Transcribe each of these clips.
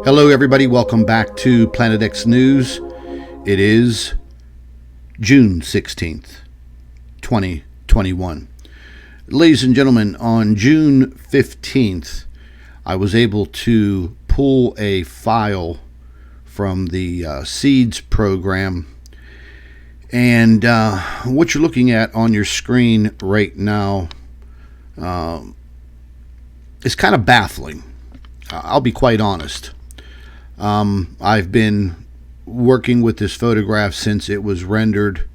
Hello everybody, welcome back to Planet X News. It is June 16th, 2021. Ladies and gentlemen, on June 15th, I was able to pull a file from the SEEDS program, and what you're looking at on your screen right now is kind of baffling. I'll be quite honest. I've been working with this photograph since it was rendered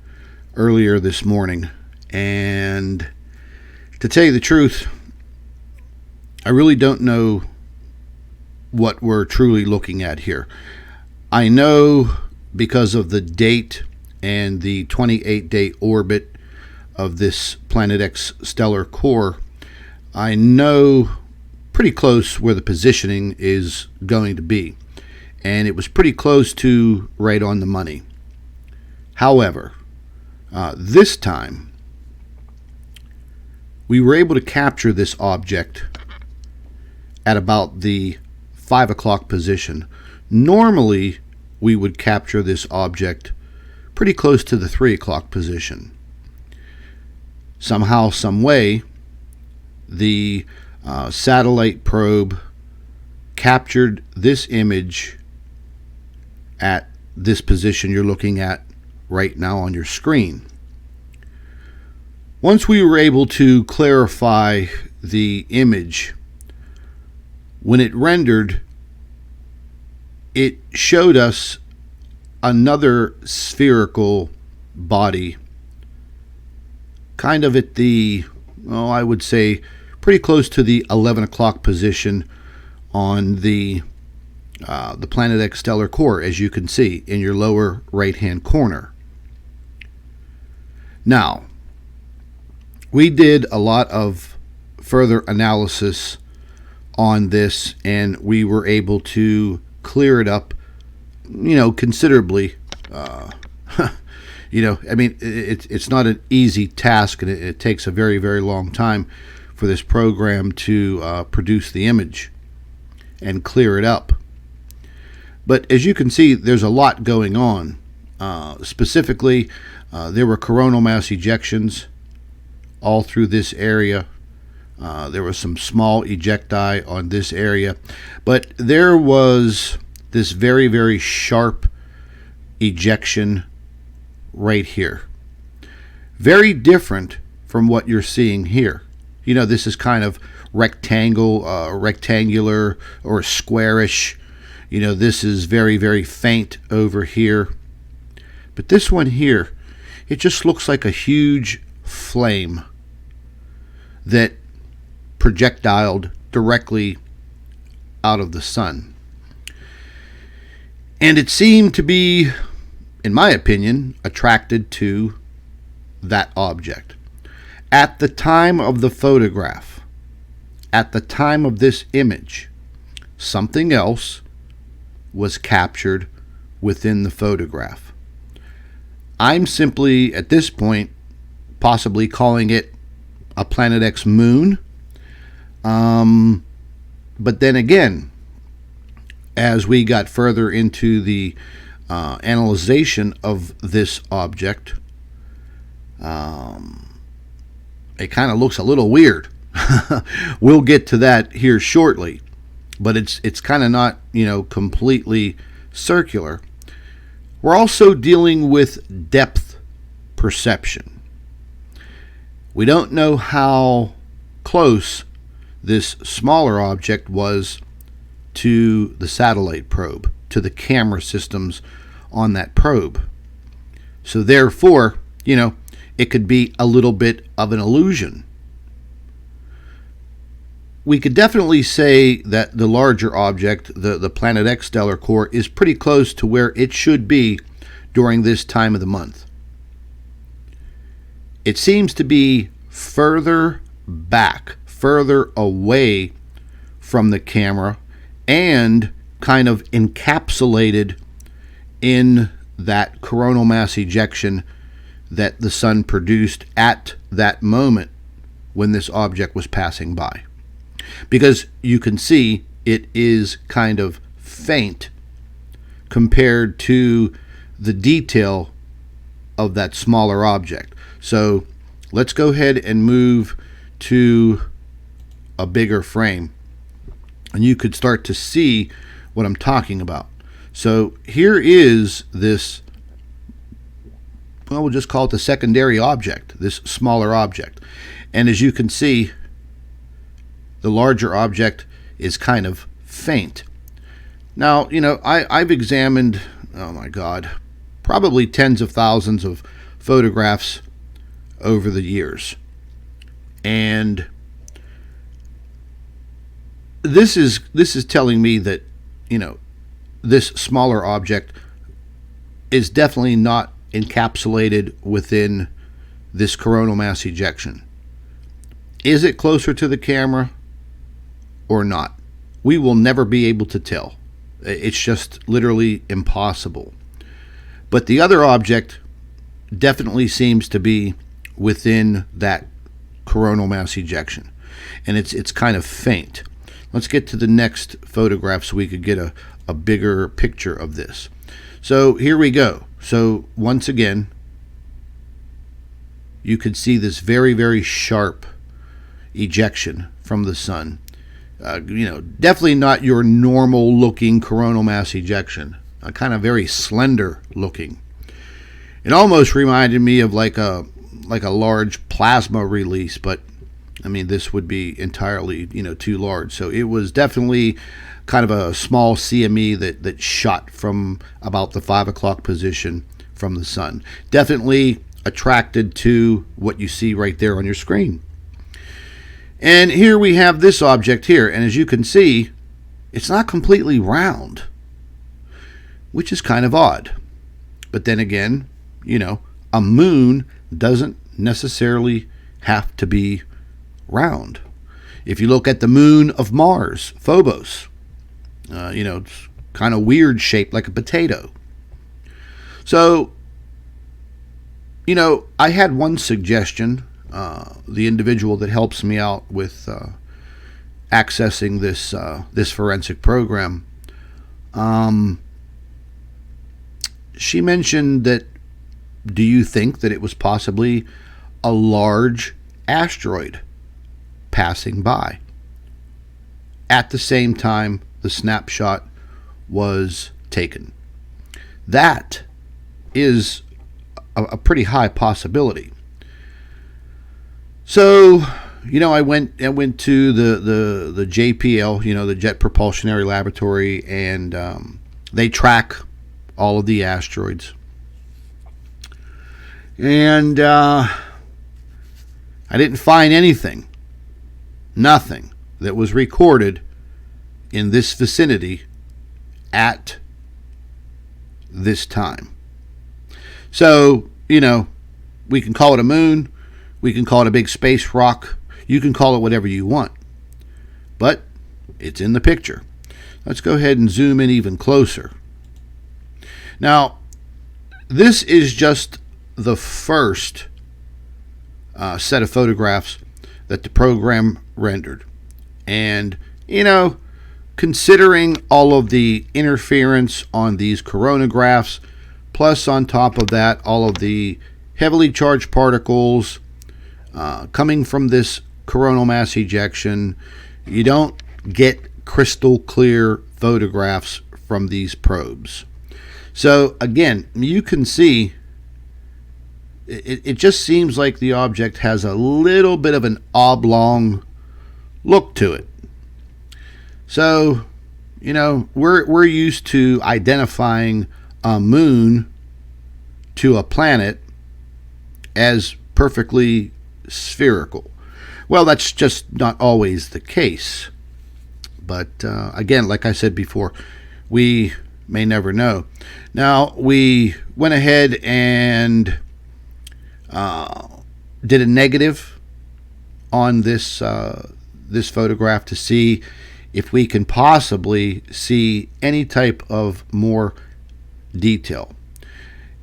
earlier this morning, and to tell you the truth, I really don't know what we're truly looking at here. I know because of the date and the 28-day orbit of this Planet X stellar core, I know pretty close where the positioning is going to be. And it was pretty close to right on the money. However, this time, we were able to capture this object at about the 5 o'clock position. Normally, we would capture this object pretty close to the 3 o'clock position. Somehow, some way, the satellite probe captured this image at this position you're looking at right now on your screen. Once we were able to clarify the image, when it rendered, it showed us another spherical body kind of at the, I would say pretty close to the 11 o'clock position on the Planet X stellar core, as you can see in your lower right hand corner. Now, we did a lot of further analysis on this, and we were able to clear it up, considerably. It's not an easy task, and it takes a very, very long time for this program to produce the image and clear it up. But as you can see, there's a lot going on. Specifically, there were coronal mass ejections all through this area. There was some small ejecti on this area. But there was this very, very sharp ejection right here. Very different from what you're seeing here. This is kind of rectangular or squarish. This is very, very faint over here. But this one here, it just looks like a huge flame that projectiled directly out of the sun. And it seemed to be, in my opinion, attracted to that object. At the time of the photograph, at the time of this image, something else was captured within the photograph. I'm simply, at this point, possibly calling it a Planet X moon. But then again, as we got further into the analyzation of this object, it kind of looks a little weird. We'll get to that here shortly. But it's kind of not, completely circular. We're also dealing with depth perception. We don't know how close this smaller object was to the satellite probe, to the camera systems on that probe. So therefore, it could be a little bit of an illusion. We could definitely say that the larger object, the Planet X stellar core, is pretty close to where it should be during this time of the month. It seems to be further back, further away from the camera, and kind of encapsulated in that coronal mass ejection that the sun produced at that moment when this object was passing by. Because you can see it is kind of faint compared to the detail of that smaller object. So let's go ahead and move to a bigger frame, and you could start to see what I'm talking about. So here is this, well, we'll just call it the secondary object, this smaller object. And as you can see, the larger object is kind of faint. Now, you know, I've examined, oh my God, probably tens of thousands of photographs over the years. And this is telling me that, you know, this smaller object is definitely not encapsulated within this coronal mass ejection. Is it closer to the camera or not? We will never be able to tell. It's just literally impossible. But the other object definitely seems to be within that coronal mass ejection, and it's kind of faint. Let's get to the next photograph so we could get a bigger picture of this. So here we go. So once again, you could see this very, very sharp ejection from the sun. You know, definitely not your normal looking coronal mass ejection. Kind of very slender looking. It almost reminded me of like a large plasma release, but I mean, this would be entirely, you know, too large. So it was definitely kind of a small CME that shot from about the 5 o'clock position from the sun. Definitely attracted to what you see right there on your screen. And here we have this object here, and as you can see, it's not completely round, which is kind of odd. But then again, you know, a moon doesn't necessarily have to be round. If you look at the moon of Mars, Phobos, you know, it's kind of weird shaped like a potato. So, you know, I had one suggestion. The individual that helps me out with accessing this forensic program, she mentioned that, do you think that it was possibly a large asteroid passing by at the same time the snapshot was taken? That is a pretty high possibility. So, you know, I went to the JPL, you know, the Jet Propulsionary Laboratory, and they track all of the asteroids. And I didn't find anything, nothing that was recorded in this vicinity at this time. So, you know, we can call it a moon, we can call it a big space rock, you can call it whatever you want, but it's in the picture. Let's go ahead and zoom in even closer. Now, this is just the first set of photographs that the program rendered. And, you know, considering all of the interference on these coronagraphs, plus on top of that, all of the heavily charged particles coming from this coronal mass ejection, you don't get crystal clear photographs from these probes. So again, you can see it just seems like the object has a little bit of an oblong look to it. So, you know, we're used to identifying a moon to a planet as perfectly spherical. Well, that's just not always the case. But again, like I said before, we may never know. Now, we went ahead and did a negative on this this photograph to see if we can possibly see any type of more detail.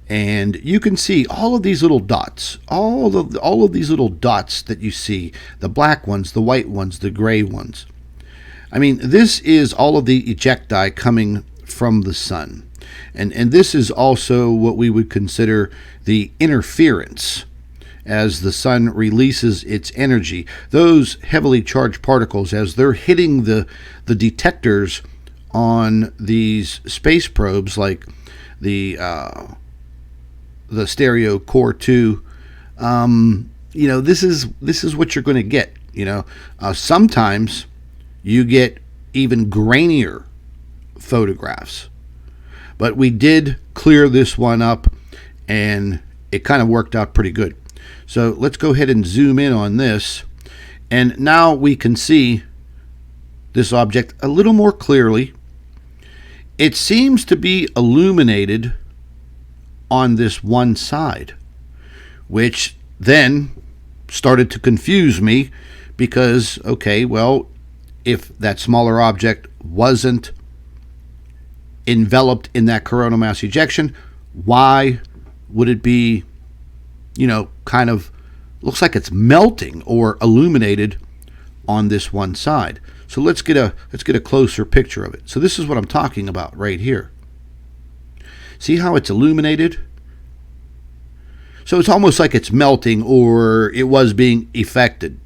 And you can see all of these little dots, all of these little dots that you see, the black ones, the white ones, the gray ones. I mean, this is all of the ejecti coming from the sun. And this is also what we would consider the interference. As the sun releases its energy, those heavily charged particles, as they're hitting the detectors on these space probes, like the Stereo Core 2, this is what you're going to get. Sometimes you get even grainier photographs, but we did clear this one up, and it kind of worked out pretty good. So let's go ahead and zoom in on this, and now we can see this object a little more clearly. It seems to be illuminated on this one side, which then started to confuse me because, okay, well, if that smaller object wasn't enveloped in that coronal mass ejection, why would it be kind of looks like it's melting or illuminated on this one side? So let's get a closer picture of it. So this is what I'm talking about right here. See how it's illuminated? So it's almost like it's melting, or it was being affected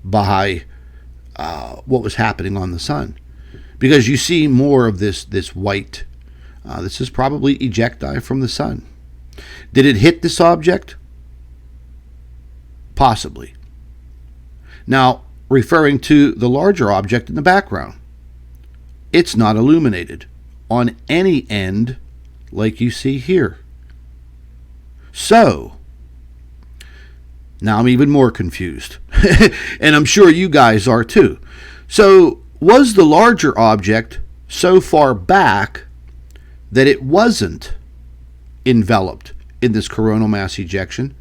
by what was happening on the sun, because you see more of this white. This is probably ejecti from the sun. Did it hit this object? Possibly. Now, referring to the larger object in the background, it's not illuminated on any end like you see here. So, now I'm even more confused. And I'm sure you guys are too. So, was the larger object so far back that it wasn't enveloped in this coronal mass ejection,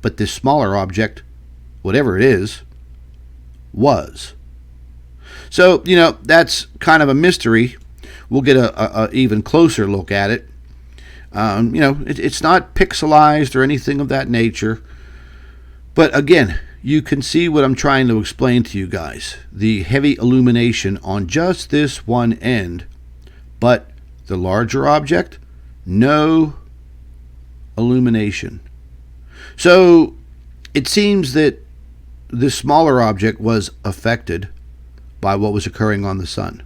but this smaller object, whatever it is, was? So, that's kind of a mystery. We'll get a even closer look at it. It's not pixelized or anything of that nature. But again, you can see what I'm trying to explain to you guys. The heavy illumination on just this one end, but the larger object, no illumination. So it seems that this smaller object was affected by what was occurring on the sun.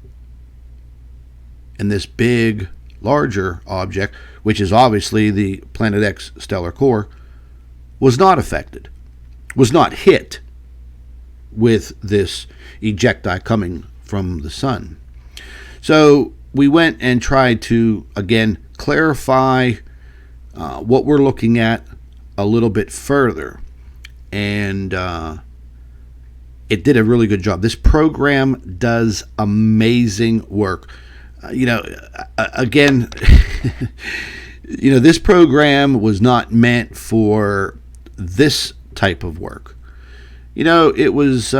And this big, larger object, which is obviously the Planet X stellar core, was not affected, was not hit with this ejecti coming from the sun. So we went and tried to, again, clarify what we're looking at a little bit further. And it did a really good job. This program does amazing work. Again, this program was not meant for this type of work. It was,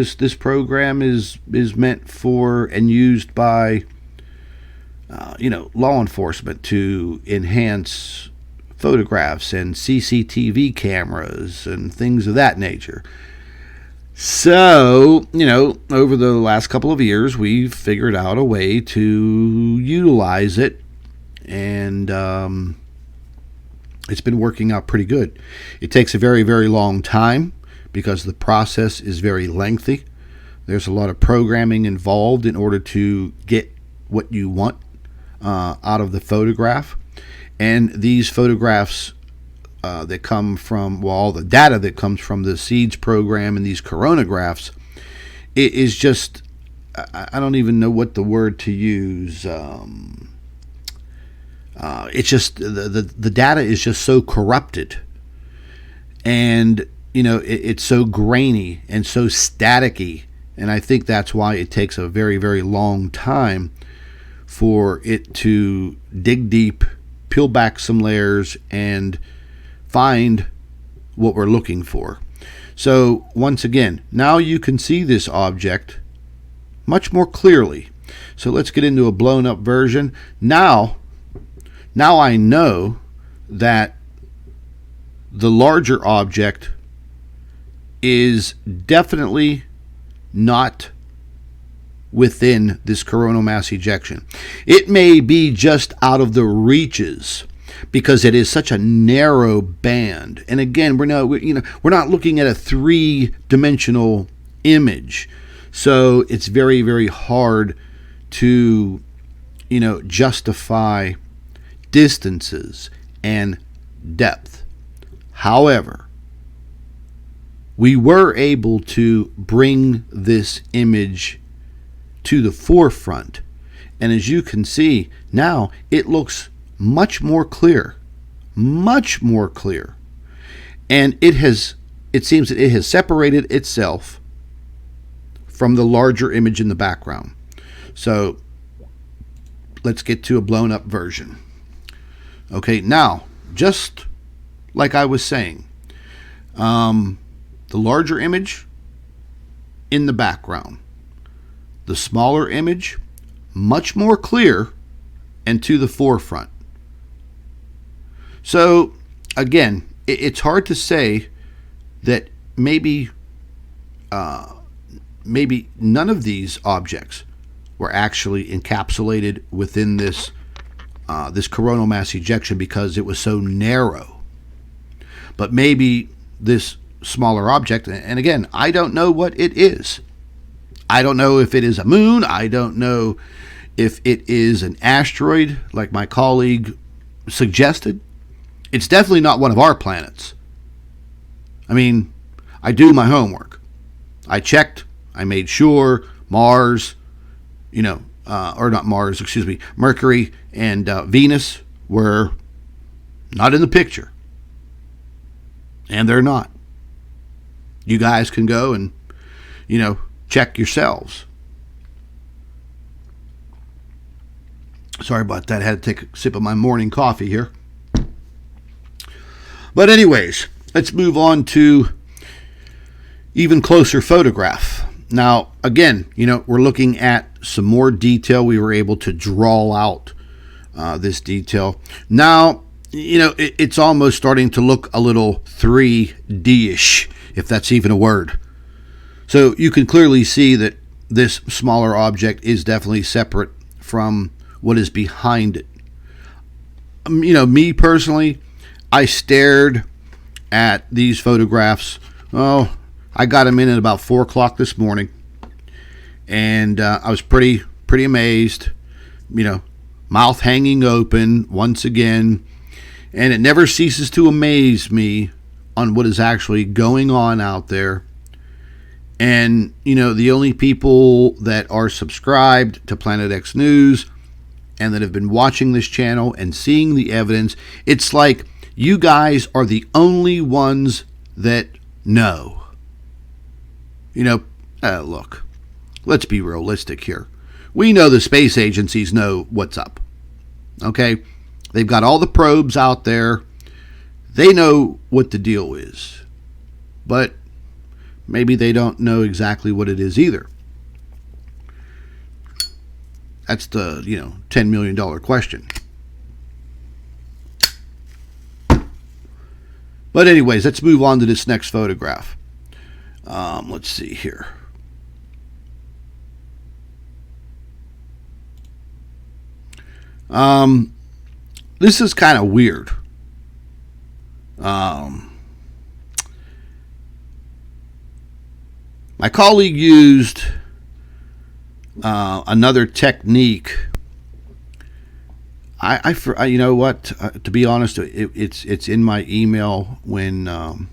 this program is meant for and used by, law enforcement to enhance photographs and CCTV cameras and things of that nature. So, over the last couple of years, we've figured out a way to utilize it, and it's been working out pretty good. It takes a very, very long time because the process is very lengthy. There's a lot of programming involved in order to get what you want out of the photograph. And these photographs that come from, all the data that comes from the SEEDS program and these coronagraphs, it is just, I don't even know what the word to use. It's just, the data is just so corrupted. And, it's so grainy and so staticky. And I think that's why it takes a very, very long time for it to dig deep, peel back some layers, and find what we're looking for. So once again, now you can see this object much more clearly. So let's get into a blown up version. Now I know that the larger object is definitely not within this coronal mass ejection. It may be just out of the reaches because it is such a narrow band. And again, we're not looking at a three-dimensional image. So it's very, very hard to, justify distances and depth. However, we were able to bring this image to the forefront. And as you can see, now it looks much more clear. Much more clear. And it seems that it has separated itself from the larger image in the background. So let's get to a blown up version. Okay, now, just like I was saying, the larger image in the background, the smaller image, much more clear and to the forefront. So, again, it's hard to say that maybe none of these objects were actually encapsulated within this coronal mass ejection because it was so narrow. But maybe this smaller object, and again, I don't know what it is. I don't know if it is a moon. I don't know if it is an asteroid, like my colleague suggested. It's definitely not one of our planets. I mean, I do my homework. I checked. I made sure Mars, or not Mars, excuse me, Mercury and Venus were not in the picture. And they're not. You guys can go and, check yourselves. Sorry about that. I had to take a sip of my morning coffee here. But anyways, let's move on to even closer photograph. Now, again, we're looking at some more detail. We were able to draw out this detail. Now, it's almost starting to look a little 3D-ish, if that's even a word. So you can clearly see that this smaller object is definitely separate from what is behind it. Me personally, I stared at these photographs. Oh, I got them in at about 4 o'clock this morning, and I was pretty amazed. Mouth hanging open once again, and it never ceases to amaze me on what is actually going on out there. And the only people that are subscribed to Planet X News and that have been watching this channel and seeing the evidence, it's like you guys are the only ones that know. Look, let's be realistic here. We know the space agencies know what's up. Okay? They've got all the probes out there. They know what the deal is. But maybe they don't know exactly what it is either. That's the, $10 million question. But anyways, let's move on to this next photograph. Let's see here. This is kind of weird. My colleague used another technique. You know what? To be honest, it's in my email when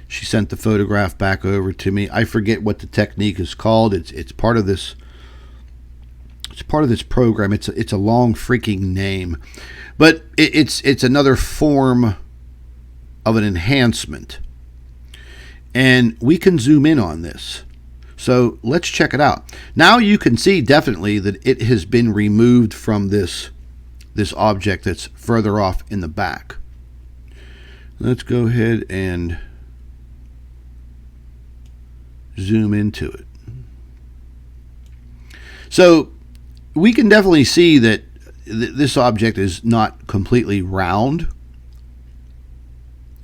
she sent the photograph back over to me. I forget what the technique is called. It's part of this. It's part of this program. It's a long freaking name, but it's another form of an enhancement, and we can zoom in on this. So let's check it out. Now you can see definitely that it has been removed from this object that's further off in the back. Let's go ahead and zoom into it. So we can definitely see that this object is not completely round.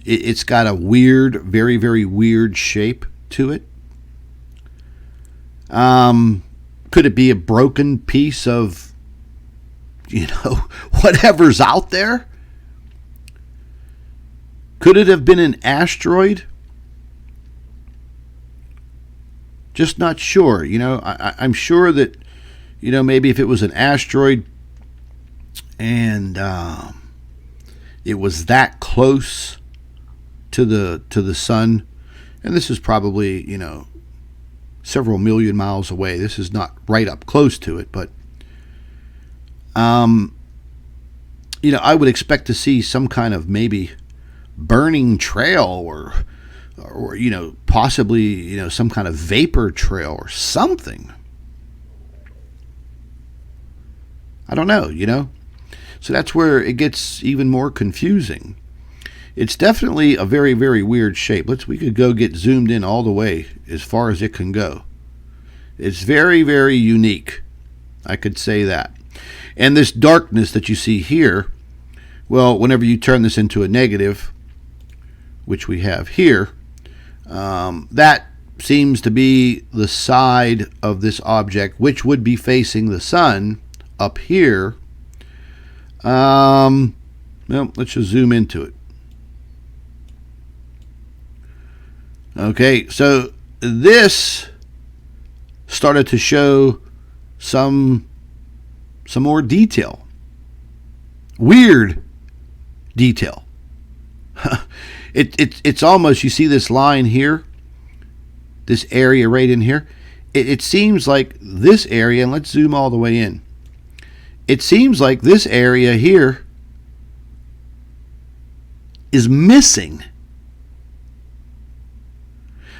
It's got a weird, very, very weird shape to it. Kind Could it be a broken piece of, whatever's out there? Could it have been an asteroid? Just not sure. I'm sure that, maybe if it was an asteroid and it was that close to the sun, and this is probably, several million miles away. This is not right up close to it, but I would expect to see some kind of maybe burning trail or possibly some kind of vapor trail or something. I don't know. So that's where it gets even more confusing. It's definitely a very, very weird shape. We could go get zoomed in all the way as far as it can go. It's very, very unique. I could say that. And this darkness that you see here, well, whenever you turn this into a negative, which we have here, that seems to be the side of this object which would be facing the sun up here. Well, let's just zoom into it. Okay, so this started to show some more detail. Weird detail. It's almost, you see this line here, this area right in here. It seems like this area, and let's zoom all the way in. It seems like this area here is missing.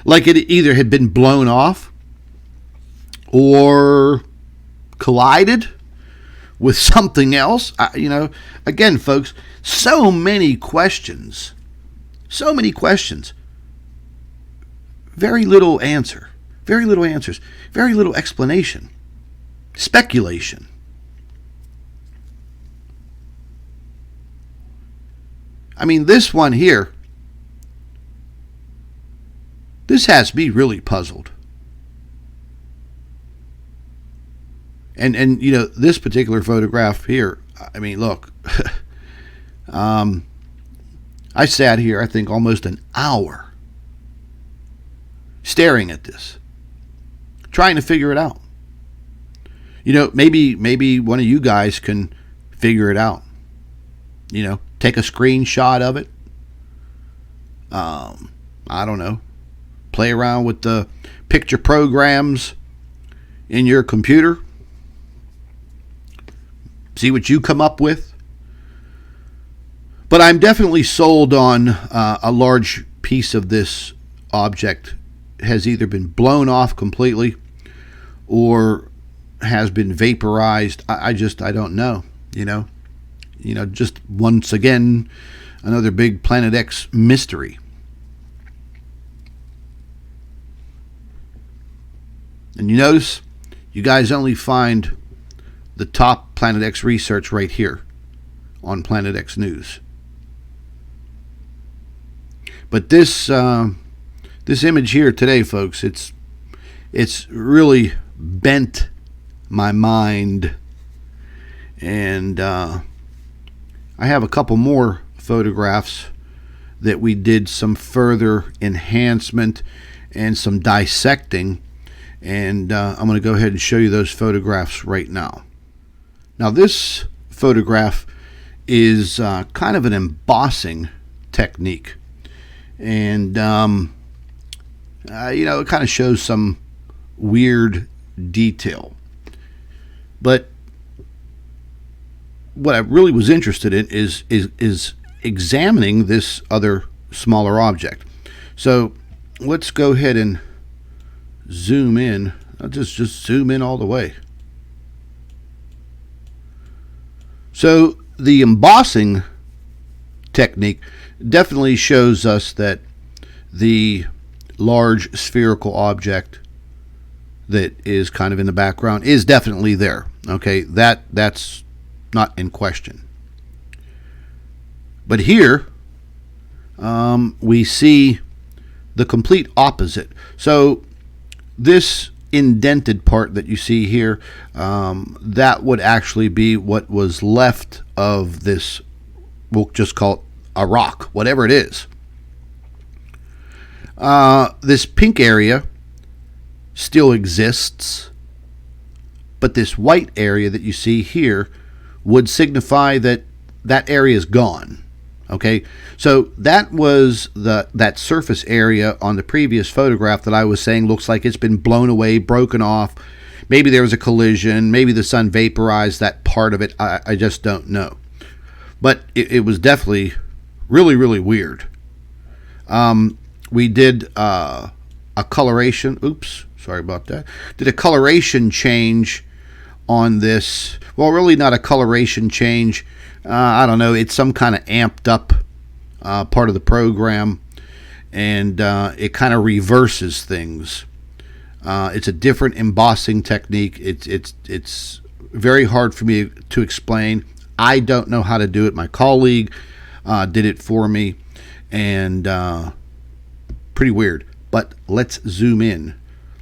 Like it either had been blown off or collided with something else. Again, folks, so many questions. So many questions. Very little answer. Very little answers. Very little explanation. Speculation. I mean, this one here, this has me really puzzled. And this particular photograph here, I mean, look. I sat here, I think, almost an hour staring at this, trying to figure it out. Maybe one of you guys can figure it out. Take a screenshot of it. I don't know. Play around with the picture programs in your computer. See what you come up with. But I'm definitely sold on a large piece of this object has either been blown off completely or has been vaporized. I don't know. Just once again, another big Planet X mystery. And you notice, you guys only find the top Planet X research right here on Planet X News. But this image here today, folks, it's really bent my mind. And I have a couple more photographs that we did some further enhancement and some dissecting. And I'm going to go ahead and show you those photographs right now. Now, this photograph is kind of an embossing technique. And, it kind of shows some weird detail. But what I really was interested in is examining this other smaller object. So let's go ahead and zoom in. I'll just zoom in all the way. So the embossing technique definitely shows us that the large spherical object that is kind of in the background is definitely there. Okay, that's not in question. But here we see the complete opposite. So this indented part that you see here, that would actually be what was left of this, we'll just call it a rock, whatever it is. This pink area still exists, but this white area that you see here would signify that that area is gone. Okay, so that was that surface area on the previous photograph that I was saying looks like it's been blown away, broken off. Maybe there was a collision. Maybe the sun vaporized that part of it. I just don't know. But it was definitely really, really weird. We did a coloration. Oops, sorry about that. Did a coloration change on this. Well, really not a coloration change. I don't know, it's some kind of amped up part of the program, and it kind of reverses things. It's a different embossing technique. It's very hard for me to explain. I don't know how to do it. My colleague did it for me, and pretty weird. But let's zoom in.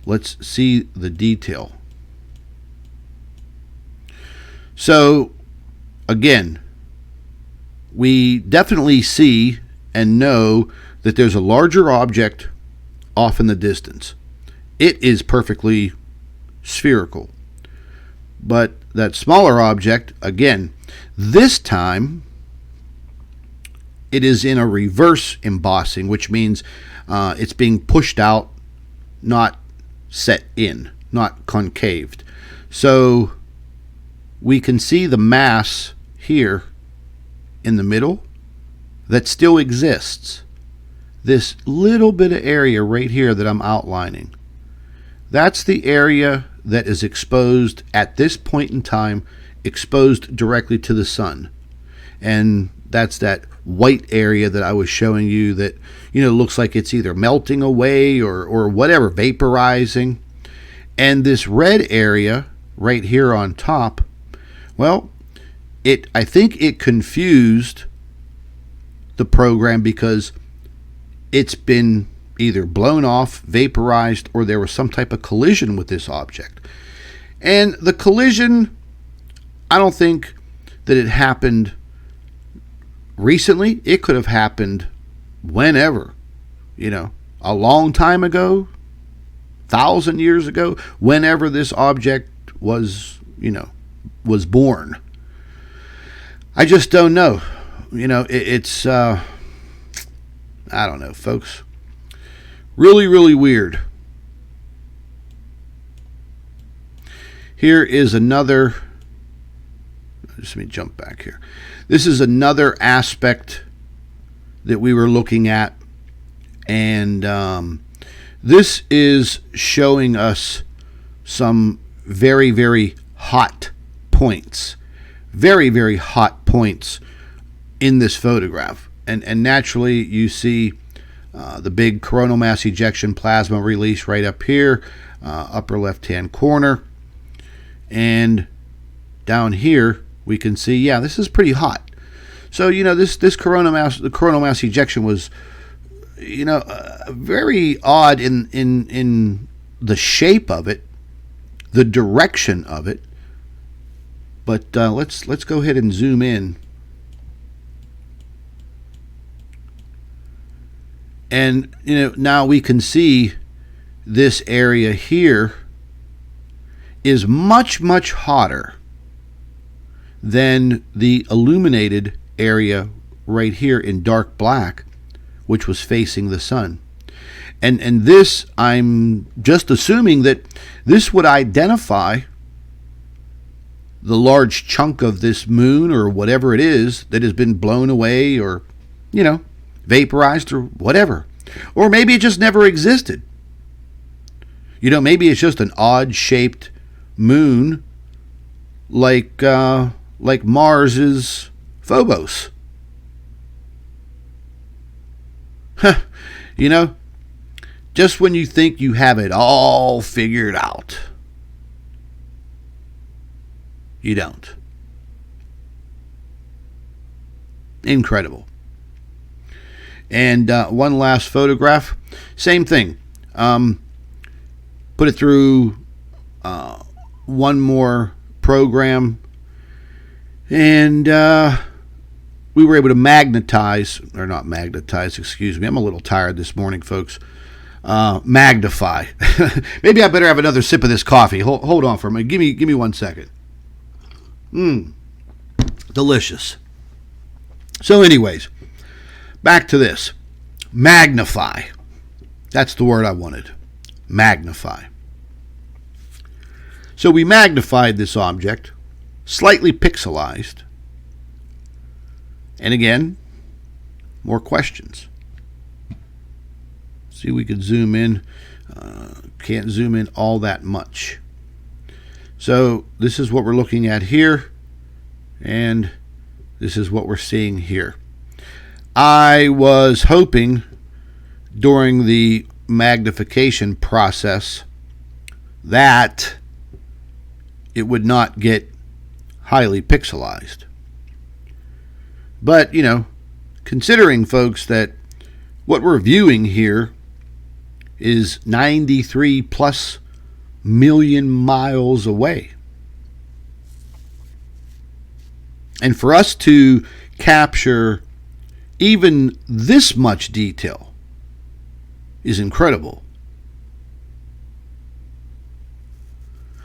Let's see the detail. So, again, we definitely see and know that there's a larger object off in the distance. It is perfectly spherical. But that smaller object, again, this time it is in a reverse embossing, which means it's being pushed out, not set in, not concaved. So we can see the mass here in the middle that still exists. This little bit of area right here that I'm outlining, that's the area that is exposed at this point in time, exposed directly to the sun. And that's that white area that I was showing you that, looks like it's either melting away or whatever, vaporizing. And this red area right here on top, well, I think it confused the program because it's been either blown off, vaporized, or there was some type of collision with this object. And the collision, I don't think that it happened recently. It could have happened whenever, a long time ago, 1,000 years ago, whenever this object was born. I just don't know. It's, I don't know, folks. Really, really weird. Here is another, just let me jump back here. This is another aspect that we were looking at. And this is showing us some very, very hot points. Very, very hot points in this photograph. And naturally, you see the big coronal mass ejection plasma release right up here, upper left-hand corner. And down here, we can see, yeah, this is pretty hot. So, this coronal mass ejection was, very odd in the shape of it, the direction of it. But let's go ahead and zoom in. And now we can see this area here is much, much hotter than the illuminated area right here in dark black, which was facing the sun. And this, I'm just assuming that this would identify the large chunk of this moon or whatever it is that has been blown away or, vaporized or whatever. Or maybe it just never existed. Maybe it's just an odd-shaped moon like Mars's Phobos. Just when you think you have it all figured out, you don't. Incredible. And one last photograph. Same thing. Put it through one more program, and we were able to magnetize, or not magnetize, excuse me. I'm a little tired this morning, folks. Magnify. Maybe I better have another sip of this coffee. Hold on for a minute. Give me 1 second. Delicious. So anyways, back to this. Magnify. That's the word I wanted. Magnify. So we magnified this object, slightly pixelized. And again, more questions. See, we could zoom in. Can't zoom in all that much. So this is what we're looking at here. And this is what we're seeing here. I was hoping during the magnification process that it would not get highly pixelized. But, you know, considering, folks, that what we're viewing here is 93 plus million miles away. And for us to capture even this much detail is incredible.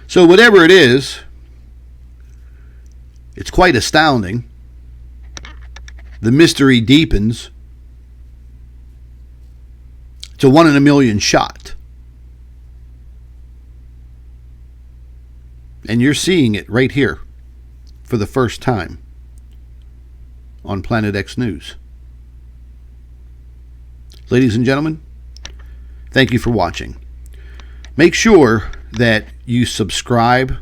So whatever it is, it's quite astounding. The mystery deepens. It's a 1 in a million shot. And you're seeing it right here for the first time on Planet X News. Ladies and gentlemen, thank you for watching. Make sure that you subscribe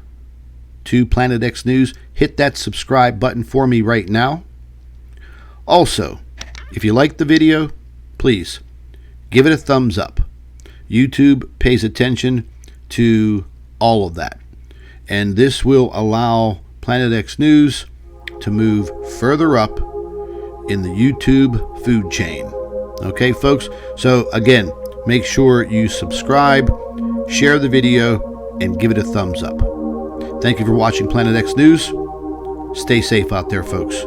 to Planet X News. Hit that subscribe button for me right now. Also, if you liked the video, please give it a thumbs up. YouTube pays attention to all of that. And this will allow Planet X News to move further up in the YouTube food chain. Okay, folks? So, again, make sure you subscribe, share the video, and give it a thumbs up. Thank you for watching Planet X News. Stay safe out there, folks.